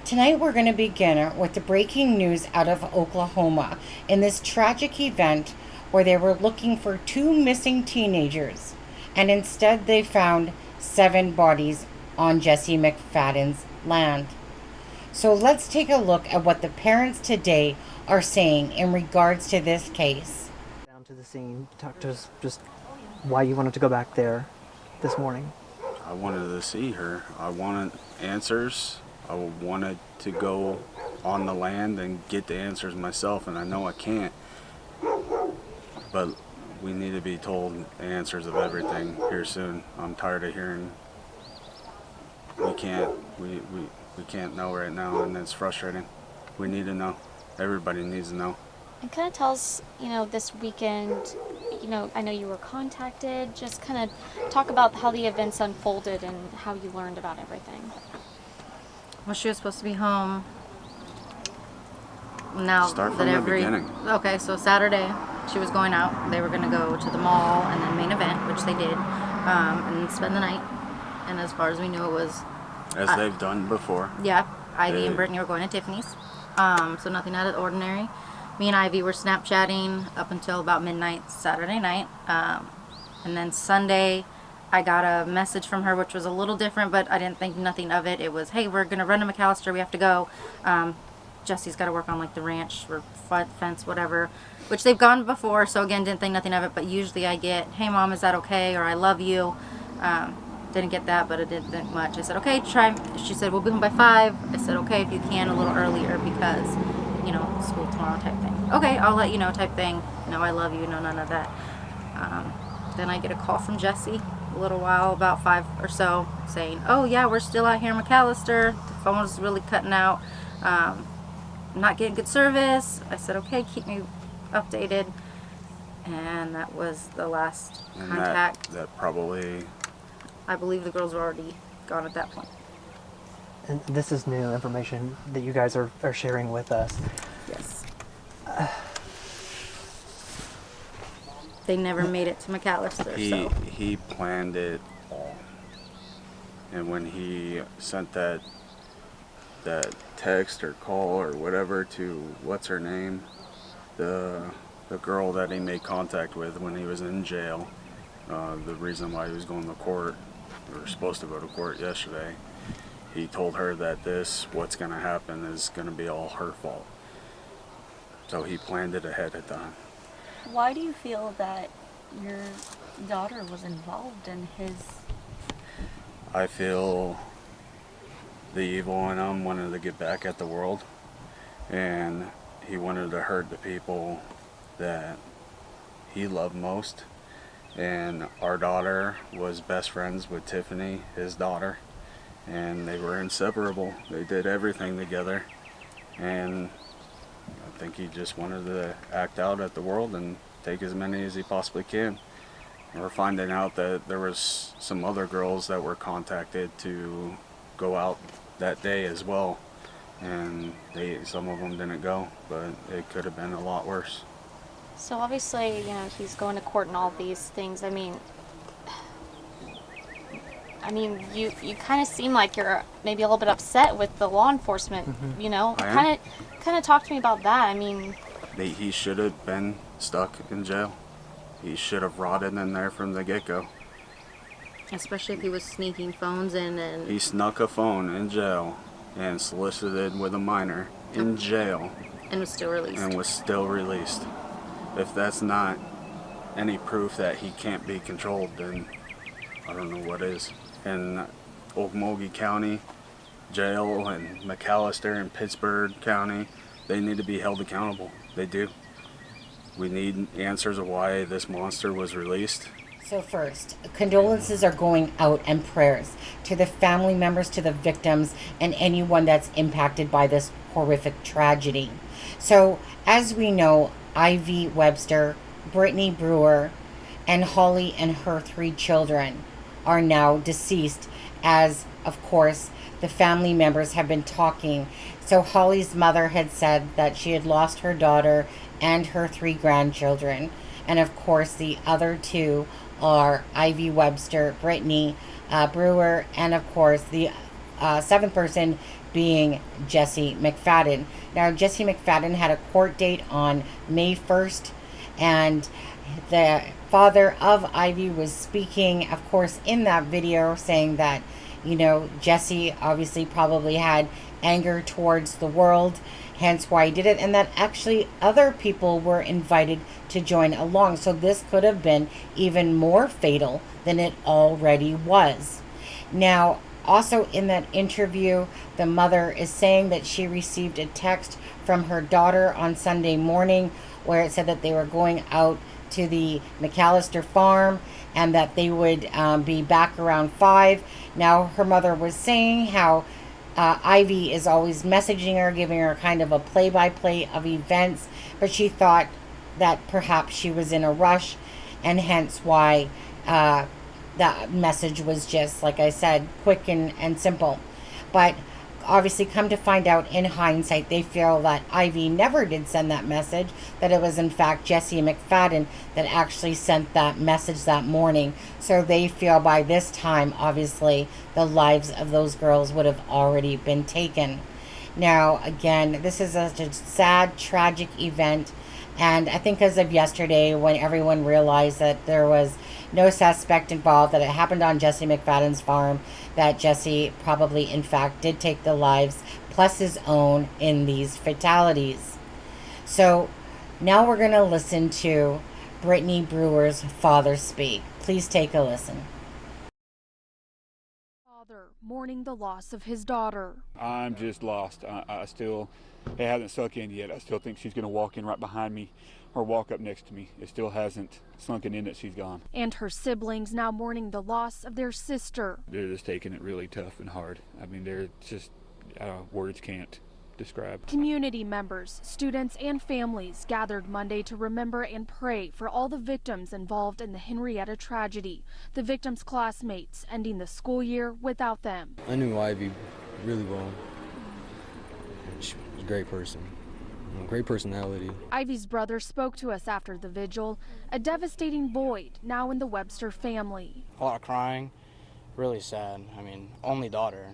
Tonight we're going to begin with the breaking news out of Oklahoma in this tragic event where they were looking for two missing teenagers and instead they found seven bodies on Jesse McFadden's land. So let's take a look at what the parents today are saying in regards to this case. Down to the scene, talk to us just why you wanted to go back there this morning. I wanted to see her. I wanted answers. I wanted to go on the land and get the answers myself, and I know I can't. But we need to be told the answers of everything here soon. I'm tired of hearing we can't know right now, and it's frustrating. We need to know. Everybody needs to know. And kind of tell us, this weekend, I know you were contacted. Just kind of talk about how the events unfolded and how you learned about everything. Well, she was supposed to be home. Now Start from that the every beginning. Okay, so Saturday she was going out. They were going to go to the mall and then main event, which they did, and spend the night. And as far as we knew, it was As they've done before. yeah. Ivy They- and Brittany were going to Tiffany's, so nothing out of the ordinary. Me and Ivy were Snapchatting up until about midnight Saturday night, and then Sunday I got a message from her, which was a little different, but I didn't think nothing of it. It was, hey, we're going to run to McAllister. We have to go. Jesse's got to work on like the ranch or fence, whatever, which they've gone before. So again, didn't think nothing of it. But usually I get, hey, Mom, is that okay? Or I love you. Didn't get that, but I didn't think much. I said, okay, try. She said, we'll be home by 5. I said, okay, if you can, a little earlier because, school tomorrow type thing. Okay, I'll let you know type thing. No, I love you. No, none of that. Then I get a call from Jesse a little while, about 5 or so, saying, oh, yeah, we're still out here in McAllister. The phone was really cutting out. Not getting good service. I said, okay, keep me updated. And that was the last And contact. that probably... I believe the girls were already gone at that point. And this is new information that you guys are sharing with us. Yes. They never made it to McAllister, so. He planned it all. And when he sent that text or call or whatever to what's her name, the girl that he made contact with when he was in jail, the reason why he was going to court, or supposed to go to court yesterday, he told her that what's going to happen is going to be all her fault. So he planned it ahead of time. Why do you feel that your daughter was involved in his... I feel the evil in him wanted to get back at the world, and he wanted to hurt the people that he loved most. And our daughter was best friends with Tiffany, his daughter, and they were inseparable. They did everything together, and I think he just wanted to act out at the world and take as many as he possibly can. We're finding out that there was some other girls that were contacted to go out that day as well, and some of them didn't go, but it could have been a lot worse. So obviously, he's going to court and all these things. I mean, you kind of seem like you're maybe a little bit upset with the law enforcement. I am. Kind of talk to me about that. I mean, He should have been stuck in jail. He should have rotted in there from the get-go. Especially if he was sneaking phones in and... He snuck a phone in jail and solicited with a minor in jail and was still released. and was still released. If that's not any proof that he can't be controlled, then I don't know what is. And Okmulgee County Jail and McAllister and Pittsburgh County, they need to be held accountable. They do. We need answers of why this monster was released. So first, condolences are going out and prayers to the family members, to the victims, and anyone that's impacted by this horrific tragedy. So as we know, Ivy Webster, Brittany Brewer, and Holly and her 3 children are now deceased, as of course the family members have been talking. So Holly's mother had said that she had lost her daughter and her 3 grandchildren, and of course the other 2 are Ivy Webster, Brittany Brewer, and of course the seventh person being Jesse McFadden. Now, Jesse McFadden had a court date on May 1st, and the father of Ivy was speaking, of course, in that video, saying that, Jesse obviously probably had anger towards the world, hence why he did it, and that actually other people were invited to join along. So this could have been even more fatal than it already was. Now, also in that interview, the mother is saying that she received a text from her daughter on Sunday morning where it said that they were going out to the McAllister farm and that they would be back around 5. Now, her mother was saying how Ivy is always messaging her, giving her kind of a play-by-play of events, but she thought that perhaps she was in a rush, and hence why that message was just, like I said, quick and simple. But obviously, come to find out in hindsight, they feel that Ivy never did send that message, that it was in fact Jesse McFadden that actually sent that message that morning. So they feel by this time, obviously, the lives of those girls would have already been taken. Now, again, this is a sad, tragic event. And I think as of yesterday, when everyone realized that there was no suspect involved, that it happened on Jesse McFadden's farm, that Jesse probably, in fact, did take the lives, plus his own, in these fatalities. So now we're going to listen to Brittany Brewer's father speak. Please take a listen. Father mourning the loss of his daughter. I'm just lost. I still, it hasn't sunk in yet. I still think she's going to walk in right behind me or walk up next to me. It still hasn't sunken in that she's gone. And her siblings now mourning the loss of their sister. They're just taking it really tough and hard. I mean, they're just, words can't describe. Community members, students, and families gathered Monday to remember and pray for all the victims involved in the Henrietta tragedy. The victims' classmates ending the school year without them. I knew Ivy really well. She was a great person. Great personality. Ivy's brother spoke to us after the vigil, a devastating void now in the Webster family. A lot of crying, really sad. I mean, only daughter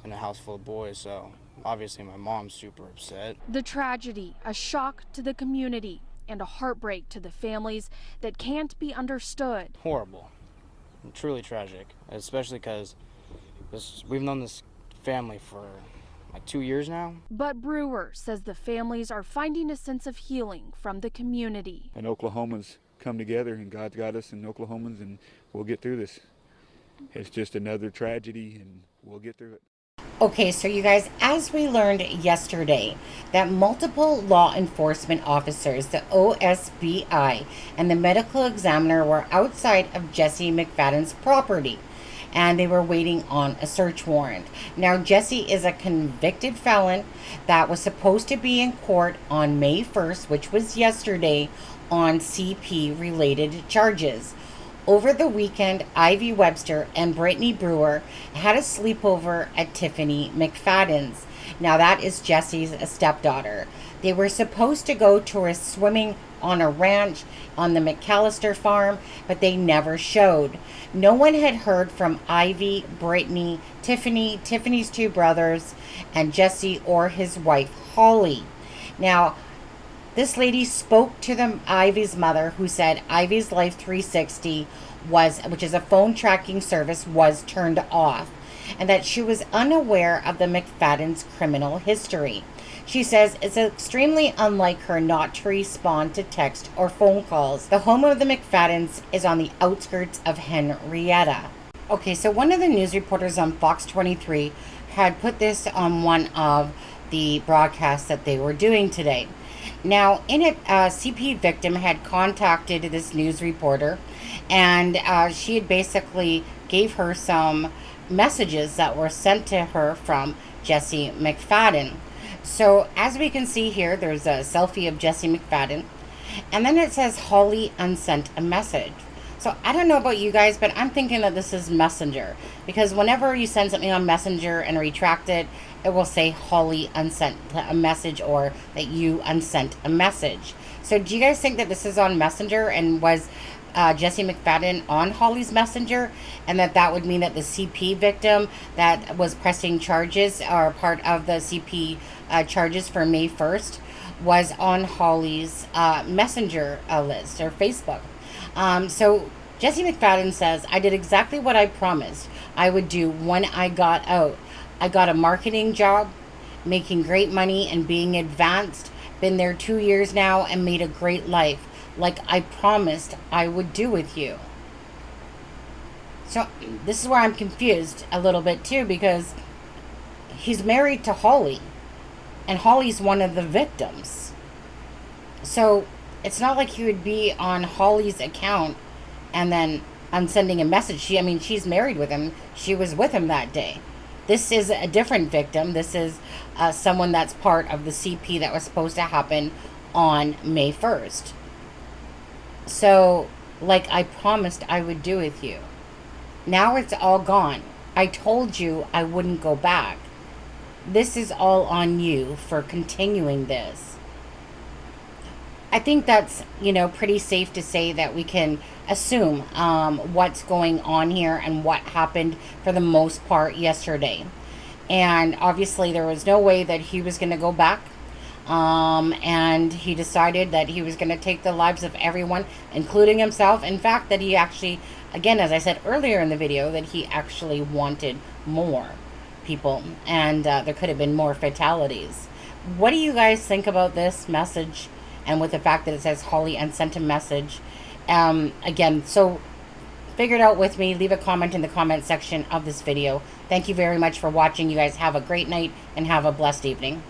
in a house full of boys, so obviously my mom's super upset. The tragedy, a shock to the community and a heartbreak to the families that can't be understood. Horrible, truly tragic, especially because we've known this family for like 2 years now. But Brewer says the families are finding a sense of healing from the community. And Oklahomans come together, and God's got us in Oklahomans, and we'll get through this. It's just another tragedy, and we'll get through it. Okay, so you guys, as we learned yesterday, that multiple law enforcement officers, the OSBI, and the medical examiner were outside of Jesse McFadden's property, and they were waiting on a search warrant. Now, Jesse is a convicted felon that was supposed to be in court on May 1st, which was yesterday, on CP-related charges. Over the weekend, Ivy Webster and Brittany Brewer had a sleepover at Tiffany McFadden's. Now, that is Jesse's stepdaughter. They were supposed to go tourist swimming on a ranch on the McAllister farm, but they never showed. No one had heard from Ivy, Brittany, Tiffany, Tiffany's 2 brothers, and Jesse or his wife, Holly. Now, this lady spoke to Ivy's mother, who said Ivy's Life 360 which is a phone tracking service, was turned off, and that she was unaware of the McFadden's criminal history. She says it's extremely unlike her not to respond to text or phone calls. The home of the McFaddens is on the outskirts of Henrietta. Okay, so one of the news reporters on Fox 23 had put this on one of the broadcasts that they were doing today. Now, in it, a CP victim had contacted this news reporter, and she had basically gave her some messages that were sent to her from Jesse McFadden. So, as we can see here, there's a selfie of Jesse McFadden, and then it says Holly unsent a message. So, I don't know about you guys, but I'm thinking that this is Messenger, because whenever you send something on Messenger and retract it, it will say Holly unsent a message, or that you unsent a message. So do you guys think that this is on Messenger and was Jesse McFadden on Holly's Messenger, and that would mean that the CP victim that was pressing charges, or part of the CP charges for May 1st, was on Holly's Messenger list or Facebook. So Jesse McFadden says, I did exactly what I promised I would do when I got out. I got a marketing job, making great money and being advanced. Been there 2 years now and made a great life, like I promised I would do with you. So this is where I'm confused a little bit too, because he's married to Holly, and Holly's one of the victims. So it's not like he would be on Holly's account and then I'm sending a message. She's married with him. She was with him that day. This is a different victim. This is someone that's part of the CP that was supposed to happen on May 1st. So, like I promised I would do with you. Now it's all gone. I told you I wouldn't go back. This is all on you for continuing this. I think that's, pretty safe to say that we can assume what's going on here and what happened for the most part yesterday. And obviously there was no way that he was going to go back. And he decided that he was going to take the lives of everyone, including himself. In fact, that he actually, again, as I said earlier in the video, that he actually wanted more people, and there could have been more fatalities. What do you guys think about this message, and with the fact that it says Holly and sent a message? Again, so figure it out with me. Leave a comment in the comment section of this video. Thank you very much for watching. You guys have a great night and have a blessed evening.